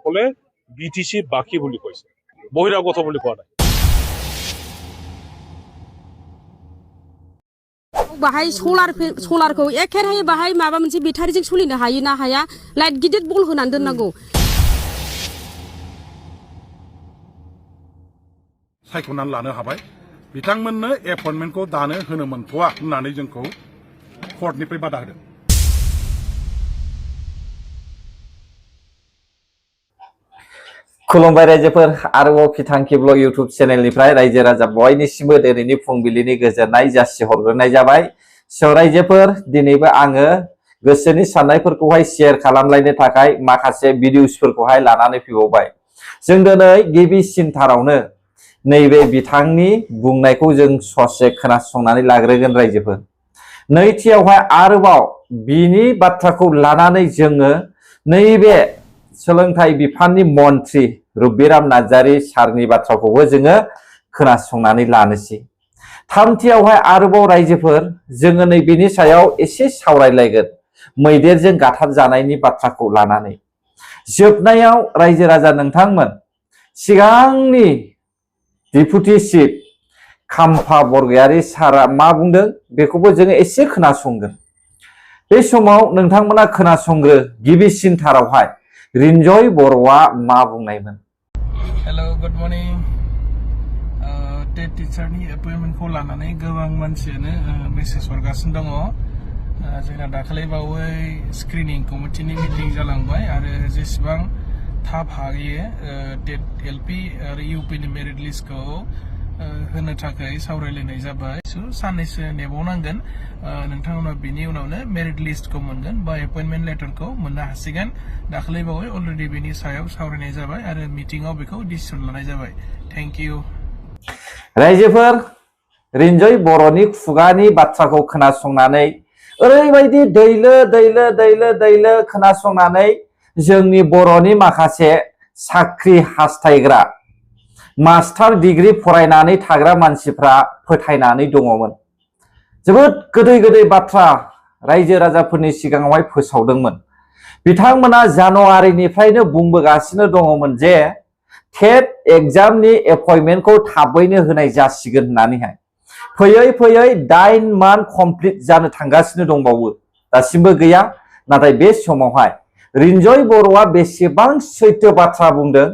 সকলে বিটিসি বাকি বুলি কৈছে, বহিৰাগত বুলি কোৱা নাই। बाहाय सलारखौ एखेराहे बाहाय माबा मोनसे बेटारिजों सोलिनो हायो ना हाया, लाइट गिदिर बल होनानै दोननांगौ। सायख'नानै लानो हाबाय, बिथांमोननो एपइन्टमेन्टखौ दानो होनो मोनथ'आ होननानै जोंखौ कर्टनिफ्राय बादा होदों। खुलुमबाय रायजोफोर, आरोबाव फिथांखि ब्लग इउटुब चेनेलनिफ्राय रायजो राजा बयनिसिमबो दिनैनि फुंबिलिनि गोजोननाय जासिहरग्रोनाय जाबाय। रायजोफोर, दिनैबो आङो गोसोनि साननायफोरखौहाय शेयार खालामलायनो थाखाय माखासे भिडिअसफोरखौहाय लानानै फैबावबाय। जों दिनै गिबिसिनथारावनो नैबे बिथांनि बुंनायखौ जों ससे खोनासंनानै लाग्रोगोन रायजोफोर। नैथियावहाय आरोबाव बिनि बाथ्राखौ लानानै जोङो नैबे सोलोंथाइ बिफाननि मन्त्रि रुबिराम नार्जारी सारनि बाथ्राखौबो जोङो खोनासंनानै लानोसै। थामथियावहाय आरोबाव रायजोफोर जोङो नैबेनि सायाव एसे सावरायलायगोन, मैदेरजों गाथार जानायनि बाथ्राखौ लानानै। जोबनायाव रायजो राजा नोंथांमोन, सिगांनि डिपुटि चिफ खाम्फा बरगयारी सारा मा बुंदों बेखौबो जोङो एसे खोनासंगोन। बे समाव नोंथांमोना खोनासंग्रो गिबिसिनथारावहाय रिन्जय बर'आ मा बुंनायमोन। Hello, good morning. टेट टिचारनि एपइन्टमेन्टखौ लानानै गोबां मानसियानो मेसेज हरगासिनो दङ। जोंना दाखालि बावै स्क्रिनिं कमिटिनि मिटिं जालांबाय आरो जेसेबां थाब हायो टेट एलपि आरो इउपिनि मेरिट लिस्टखौ होनो थाखाय सावरायलायनाय जाबाय। साननैसो नेबावनांगोन, नोंथांमोना बिनि उनावनो मेरिट लिस्टखौ मोनगोन बा एपइन्टमेन्ट लेटारखौ मोननो हासिगोन। दाखालि बावै अलरेडि बेनि सायाव सावरायनाय जाबाय आरो मिटिंआव बेखौ डिसिसन लानाय जाबाय। Thank you. रायजोफोर, रिन्जय बर'नि खुगानि बाथ्राखौ खोनासंनानै ओरैबायदि दैलो दैलो दैलो दैलो खोनासंनानै जोंनि बर'नि माखासे साख्रि हास्थायग्रा मास्टार डिग्री फरायनानै थाग्रा मानसिफ्रा फोथायनानै दङमोन। जोबोद गोदै गोदै बाथ्रा रायजो राजाफोरनि सिगाङावहाय फोसावदोंमोन। बिथांमोना जानुवारिनिफ्रायनो बुंबोगासिनो दङमोन जे टेट एग्जामनि एपइन्टमेन्टखौ थाबैनो होनाय जासिगोन होननानैहाय। फैयै फैयै 9 मान्थ कमप्लिट जानो थांगासिनो दंबावो, दासिमबो गैया। नाथाय बे समावहाय रिन्जय बर'आ बेसेबां सैथो बाथ्रा बुंदों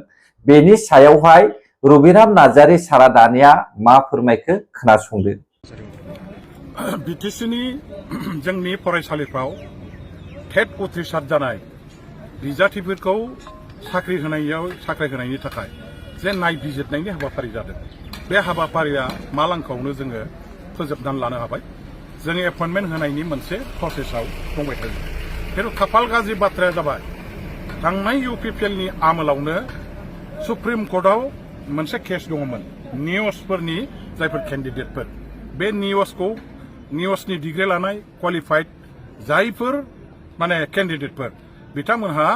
बेनि सायावहाय रुबिराम नार्जारी सारा दानिया मा फोरमायखो खोनासंदो। बिटिसिनि जोंनि फरायसालिफ्राव टेट उथ्रिसार जानाय बिजाथिफोरखौ साख्रि होनायनि थाखाय जे नायबिजिरनायनि हाबाफारि जादों, बे हाबाफारिया मालांखौनो जोङो फोजोबनानै लानो हाबाय। जोङो एपइन्टमेन्ट होनायनि मोनसे प्रसेसआव दंबाय थायो। खिन्थु खाफाल गाज्रि बाथ्राया जाबाय, थांनाय इउपिपिएलनि आमोलावनो सुप्रिम कर्टआव मोनसे केस दङमोन निउसफोरनि जायफोर केन्डिडेटफोर, बे निउसनि डिग्री लानाय क्वालिफाइड जायफोर माने केन्डिडेटफोर बिथांमोनहा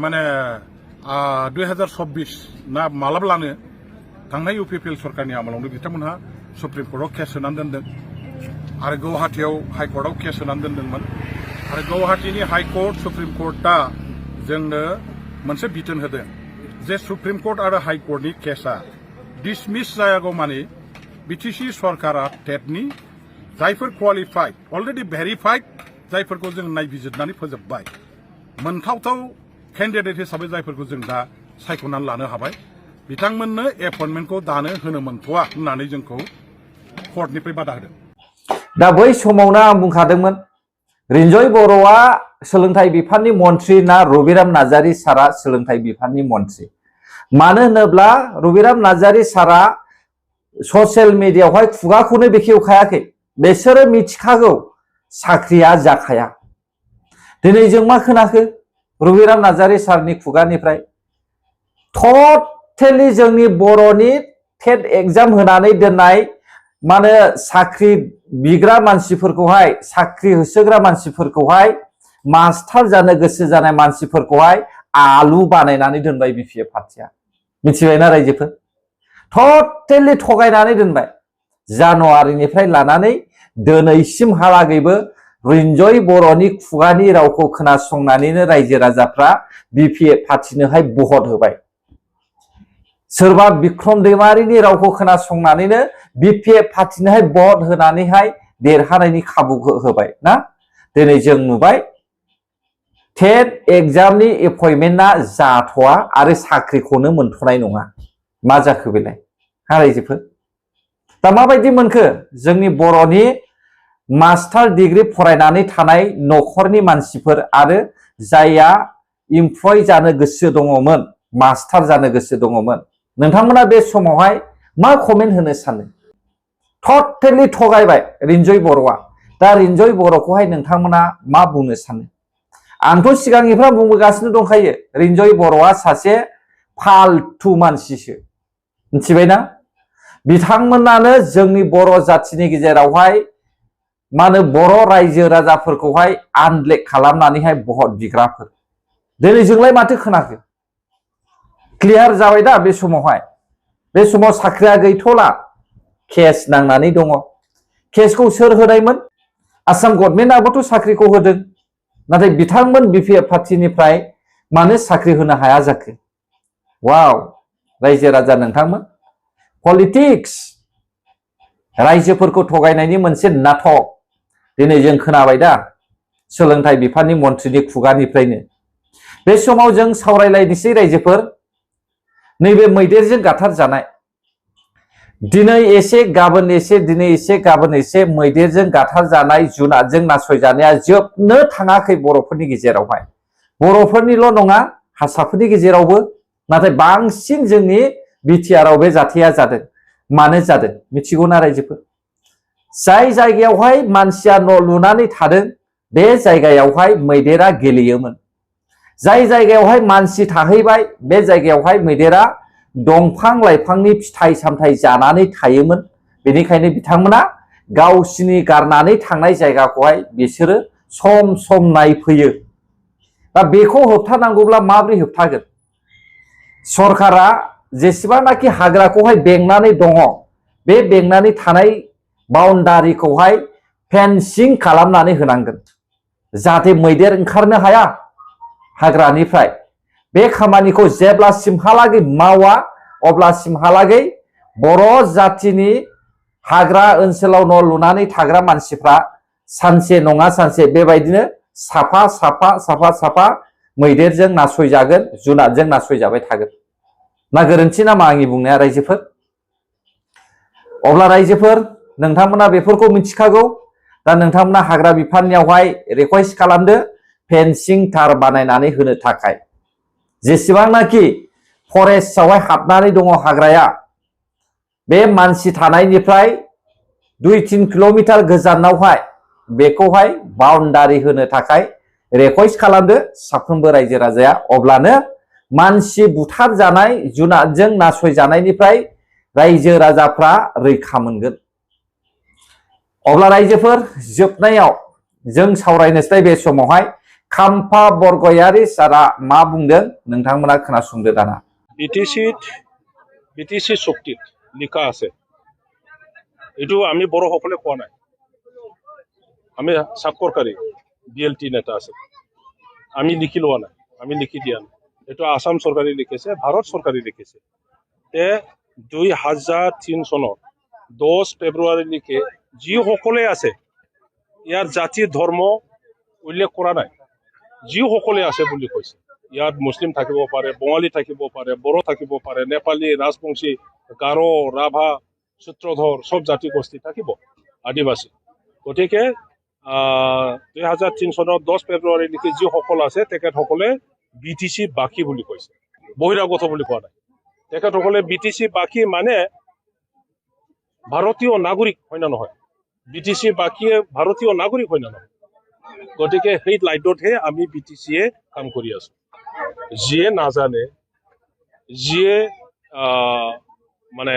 माने 2024 ना मालाब्लानो थांनाय इउपिपिएल सरकारनि आमोलावनो बिथांमोनहा सुप्रिम कर्टआव केस होनानै दोनदों आरो गुवाहाटीयाव हाइकर्टआव केस होनानै दोनदोंमोन। आरो गुवाहाटीनि हाइकर्ट सुप्रिम कर्टआ जोंनो मोनसे बिथोन होदों जे सुप्रिम कर्ट आरो हाइकर्टनि केसआ डिसमिस जायागौ माने बिटिसि सरकारा टेटनि जायफोर क्वालिफाइड अलरेडि भेरिफाइड जायफोरखौ जों नायबिजिरनानै फोजोबबाय, मोनथावथाव केन्डिडेट हिसाबै जायफोरखौ जों दा सायख'नानै लानो हाबाय, बिथांमोननो एपइन्टमेन्टखौ दानो होनो मोनथ'आ होननानै जोंखौ कर्टनिफ्राय बादा होदों। दा बै समावनो आं बुंखादोंमोन, रिन्जय बर'आ सोलोंथाइ बिफाननि मन्त्रि ना रुबिराम नार्जारी सारा सोलोंथाइ बिफाननि मन्त्रि। मानो होनोब्ला रुबिराम नार्जारी सारा ससियेल मिडियायावहाय खुगाखौनो बेखेवखायाखै। बिसोरो मिथिखागौ साख्रिया जाखाया। दिनै जों मा खोनाखो रुबिराम नार्जारी सारनि खुगानिफ्राय? टटेलि जोंनि बर'नि टेट एग्जाम होनानै दोननाय माने साख्रि बिग्रा मानसिफोरखौहाय, साख्रि होसोग्रा मानसिफोरखौहाय, मास्टार जानो गोसो जानाय मानसिफोरखौहाय आलु बानायनानै दोनबाय बिपिएफ पार्टिया। मिथिबायना रायजोफोर? टटेलि थगायनानै दोनबाय। जानुवारिनिफ्राय लानानै दिनैसिमहालागैबो रिन्जय बर'नि खुगानि रावखौ खोनासंनानैनो रायजो राजाफ्रा BPF पार्टीनोहाय भट होबाय सोरबा बिक्रम दैमारिनि रावखौ खोनासंनानैनो BPF पार्टीनोहाय भट होनानैहाय देरहानायनि खाबु होबाय ना दिनै जों नुबाय टेट एग्जामनि एपइन्टमेन्टआ जाथ'आ आरो साख्रिखौनो मोनथ'नाय नङा मा जाखो बेलाय रायजोफोर दा माबायदि मोनखो जोंनि बर'नि मास्टार डिग्री फरायनानै थानाय न'खरनि मानसिफोर आरो जायहा इमप्लय जानो गोसो दङमोन मास्टार जानो गोसो दङमोन नोंथांमोना बे समावहाय मा कमेन्ट होनो सानो टटेलि थगायबाय रिन्जय बर'आ दा रिन्जय बर'खौहाय नोंथांमोना मा बुंनो सानो आंथ' सिगांनिफ्राय बुंबोगासिनो दंखायो रिन्जय बर'आ सासे फालतु मानसिसो मिथिबायना बिथांमोनानो जोंनि बर' जाथिनि गेजेरावहाय मानो बर' रायजो राजाफोरखौहाय आनब्लेक खालामनानैहाय भट बिग्राफोर दिनै जोंलाय माथो खोनाखो क्लियार जाबाय दा बे समाव साख्रिया गैथ'ला केस नांनानै दङ केसखौ सोर होनायमोन आसाम गभर्नमेन्टआबोथ' साख्रिखौ होदों नाथाय बिथांमोन BPF पार्टीनिफ्राय मानो साख्रि होनो हाया जाखो वाव रायजो राजा नोंथांमोन पलिटिक्स रायजोफोरखौ थगायनायनि मोनसे नाटक दिनै जों खोनाबाय दा सोलोंथाइ बिफाननि मन्थ्रिनि खुगानिफ्रायनो बे समाव जों सावरायलायनोसै रायजोफोर नैबे मैदेरजों गाथार जानाय दिनै एसे गाबोन एसे दिनै एसे गाबोन एसे मैदेरजों गाथार जानाय जुनारजों नासयजानाया जोबनो थाङाखै बर'फोरनि गेजेरावहाय बर'फोरनिल' नङा हारसाफोरनि गेजेरावबो नाथाय बांसिन जोंनि बिटिआरआव बे जाथाया जादों मानो जादों मिथिगौना रायजोफोर जाय जायगायावहाय मानसिया न' लुनानै थादों बे जायगायावहाय मैदेरा गेलेयोमोन जाय जायगायावहाय मानसि थाहैबाय बे जायगायावहाय मैदेरा दंफां लाइफांनि फिथाइ सामथाइ जानानै थायोमोन बेनिखायनो बिथांमोना गावसिनि गारनानै थांनाय जायगाखौहाय बिसोरो सम सम नायफैयो दा बेखौ होबथानांगौब्ला माबोरै होबथागोन सरकारा जेसेबांनाखि हाग्राखौहाय बेंनानै दङ बे बेंनानै थानाय बाउन्डारिखौहाय फेन्सिं खालामनानै होनांगोन जाहाथे मैदेर ओंखारनो हाया हाग्रानिफ्राय बे खामानिखौ जेब्लासिमहालागै मावा अब्लासिमहालागै बर' जातिनि हाग्रा ओनसोलाव न' लुनानै थाग्रा मानसिफ्रा सानसे नङा सानसे बेबायदिनो साफा मैदेरजों नासयजागोन जुनारजों नासयजाबाय थागोन ना गोरोन्थि नामा आंनि बुंनाया रायजोफोर अब्ला रायजोफोर नोंथांमोना बेफोरखौ मिथिखागौ दा नोंथांमोना हाग्रा बिफाननियावहाय रिक्वेस्ट खालामदो फेन्सिं तार बानायनानै होनो थाखाय जेसेबांनाखि फरेस्टआवहाय हाबनानै दङ हाग्राया बे मानसि थानायनिफ्राय 2-3 किल'मिटार गोजानावहाय बेखौहाय बाउन्डारि होनो थाखाय रिक्वेस्ट खालामदो साफ्रोमबो रायजो राजाया अब्लानो मानसि बुथार जानाय जुनारजों नासयजानायनिफ्राय रायजो राजाफ्रा रैखा मोनगोन अब्ला रायजोफोर जोबनायाव जों सावरायनोसै बे समावहाय खाम्फा बरगयारि सारा मा बुंदों नोंथांमोना खोनासंदो दाना বিটিচি চুক্তিত লিখা আছে এইটো আমি বড়োসকলে কোৱা নাই আমি স্বাক্ষৰকাৰী BLT নেতা আছে আমি লিখি লোৱা নাই আমি লিখি দিয়া নাই এইটো আসাম চৰকাৰে লিখিছে ভাৰত চৰকাৰে লিখিছে তে 2003 চনৰ 10 ফেব্ৰুৱাৰীলৈকে যিসকলে আছে ইয়াৰ জাতি ধৰ্ম উল্লেখ কৰা নাই যিসকলে আছে বুলি কৈছে ইয়াত মুছলিম থাকিব পাৰে বঙালী থাকিব পাৰে বড়ো থাকিব পাৰে নেপালী ৰাজবংশী গাৰো ৰাভা সূত্ৰধৰ সব জাতি গোষ্ঠী থাকিব আদিবাসী গতিকে 2003 চনৰ 10 ফেব্ৰুৱাৰীলৈকে যিসকল আছে তেখেতসকলে BTC বাকী বুলি কৈছে বহিৰাগত বুলি কোৱা নাই তেখেতসকলে BTC বাকী মানে ভাৰতীয় নাগৰিক হয় না নহয় BTC বাকী ভাৰতীয় নাগৰিক হয় না নহয় গতিকে সেই লাইটতহে আমি BTCয়ে কাম কৰি আছো যিয়ে নাজানে যিয়ে মানে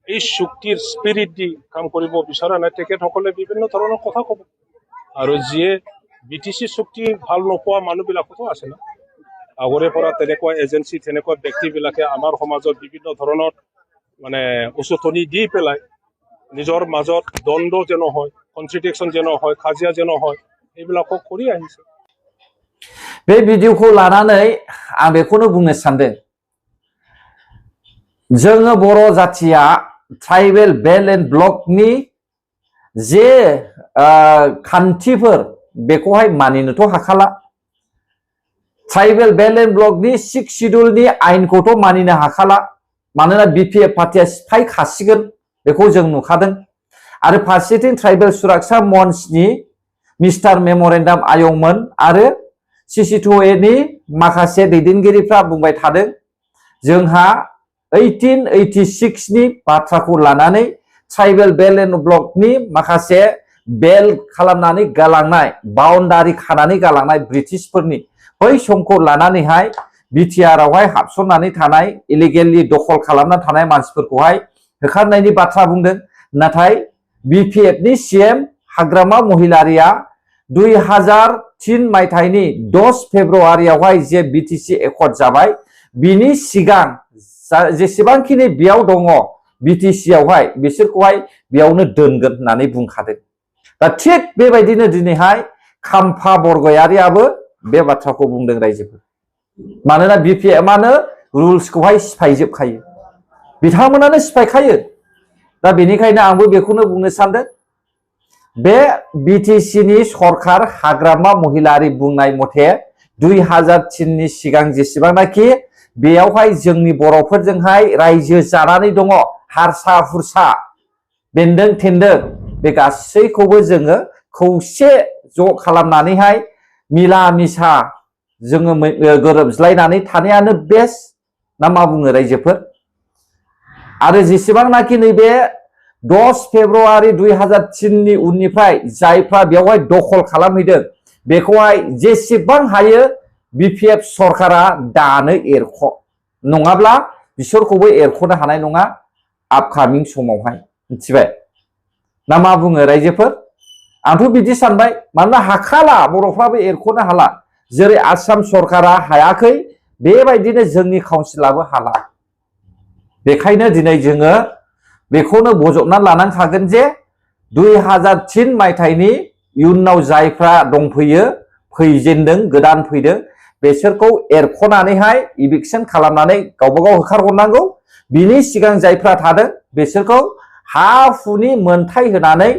এই চুক্তিৰ স্পিৰিট দি কাম কৰিব বিচৰা নাই তেখেতসকলে বিভিন্ন ধৰণৰ কথা ক'ব আৰু যিয়ে BTC চুক্তি ভাল নোপোৱা মানুহবিলাকতো আছে না আগৰে পৰা তেনেকুৱা এজেঞ্চি তেনেকুৱা ব্যক্তিবিলাকে আমাৰ সমাজত বিভিন্ন ধৰণৰ মানে উচতনি দি পেলাই নিজৰ মাজত দ্বন্দ্ব যেন হয় কন্ট্ৰাডিকশ্যন যেন হয় কাজিয়া যেন হয় এইবিলাকো কৰি আহিছে बे भिडिअखौ लानानै आं बेखौनो बुंनो सानदों जोङो बर' जाथिया ट्राइबेल बेल्ट एन्ड ब्लकनि जे खान्थिफोर बेखौहाय मानिनोथ' हाखाला ट्राइबेल बेल्ट एन्ड ब्लकनि 6 शिड्युलनि आयेनखौथ' मानिनो हाखाला मानोना बिपिएफ पार्टिया सिफायखासिगोन बेखौ जों नुखादों आरो फारसेथिं ट्राइबेल सुरक्षा मंचनि मिस्टार मेमोरेन्डाम आयंमोन आरो CC2A नि माखासे दैदेनगिरिफ्रा बुंबाय थादों जोंहा 1886 नि बाथ्राखौ लानानै ट्राइबेल बेल्ट एन्ड ब्लकनि माखासे बेल्ट खालामनानै गालांनाय बाउन्डारि खानानै गालांनाय ब्रिटिशफोरनि बै समखौ लानानैहाय बिटिआर आवहाय हाबसननानै थानाय इलिगेलि दखल खालामना थानाय मानसिफोरखौहाय होखारनायनि बाथ्रा बुंदों नाथाय बिपिएफ नि सीएम हाग्रामा महिलारिया 2003 मायथाइनि 10 फेब्रुवारियावहाय जे बिटिसि एकर्ड जाबाय बिनि सिगां जेसेबांखिनि बेयाव दङ बिटिसि आवहाय बिसोरखौहाय बेयावनो दोनगोन होननानै बुंखादों दा थिग बेबायदिनो दिनैहाय खाम्फा बरगयारियाबो बे बाथ्राखौ बुंदों रायजोफोर मानोना बिपिएमआनो रुल्सखौहाय सिफायजोबखायो बिथांमोनानो सिफायखायो दा बेनिखायनो आंबो बेखौनो बुंनो सानदों बे बिटिसि नि सरकार हाग्रामा महिलारि बुंनाय मथे 2003 नि सिगां जेसेबांनाखि बेयावहाय जोंनि बर'फोरजोंहाय रायजो जानानै दङ हारसा हुरसा बेन्दों थेन्दों बे गासैखौबो जोङो खौसे ज' खालामनानैहाय मिला मिसा जोङो गोरोबज्लायनानै थानायानो बेस्ट ना मा बुङो रायजोफोर आरो जेसेबांनाखि नैबे 10 फेब्रुवारि 2003 नि उननिफ्राय जायफ्रा बेवहाय दखल खालामहैदों बेखौहाय जेसेबां हायो बिपिएफ सरकारा दानो एरख' नङाब्ला बिसोरखौबो एरख'नो हानाय नङा आपकामिं समावहाय मिथिबाय ना मा बुङो रायजोफोर आंथ' बिदि सानबाय मानोना हाखाला बर'फ्राबो एरख'नो हाला जेरै आसाम सरकारा हायाखै बेबायदिनो जोंनि काउन्सिलाबो हाला बेखायनो दिनै जोङो बेखौनो बजबना लानांखागोन जे 2003 मायथाइनि इयुनाव जायफ्रा दंफैयो फैजेनदों गोदान फैदों बेसोरखौ एरख'नानैहाय इभिक्सन खालामनानै गावबा गाव होखारहरनांगौ बिनि सिगां जायफ्रा थादों बिसोरखौ हा हुनि मोनथाय होनानै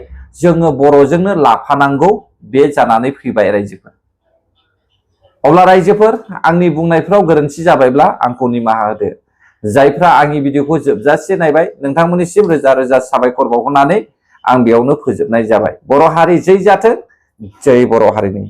जोङो बर'जोंनो लाफानांगौ बे जानानै फैबाय रायजोफोर अब्ला रायजोफोर आंनि बुंनायफ्राव गोरोन्थि जाबायब्ला आंखौ निमाहा होदो जायफ्रा आंनि भिडिअखौ जोबजासे नायबाय नोंथांमोननिसिम रोजा रोजा साबायखर बावहरनानै आं बेयावनो फोजोबनाय जाबाय बर' हारि जै जाथों जै बर' हारिनि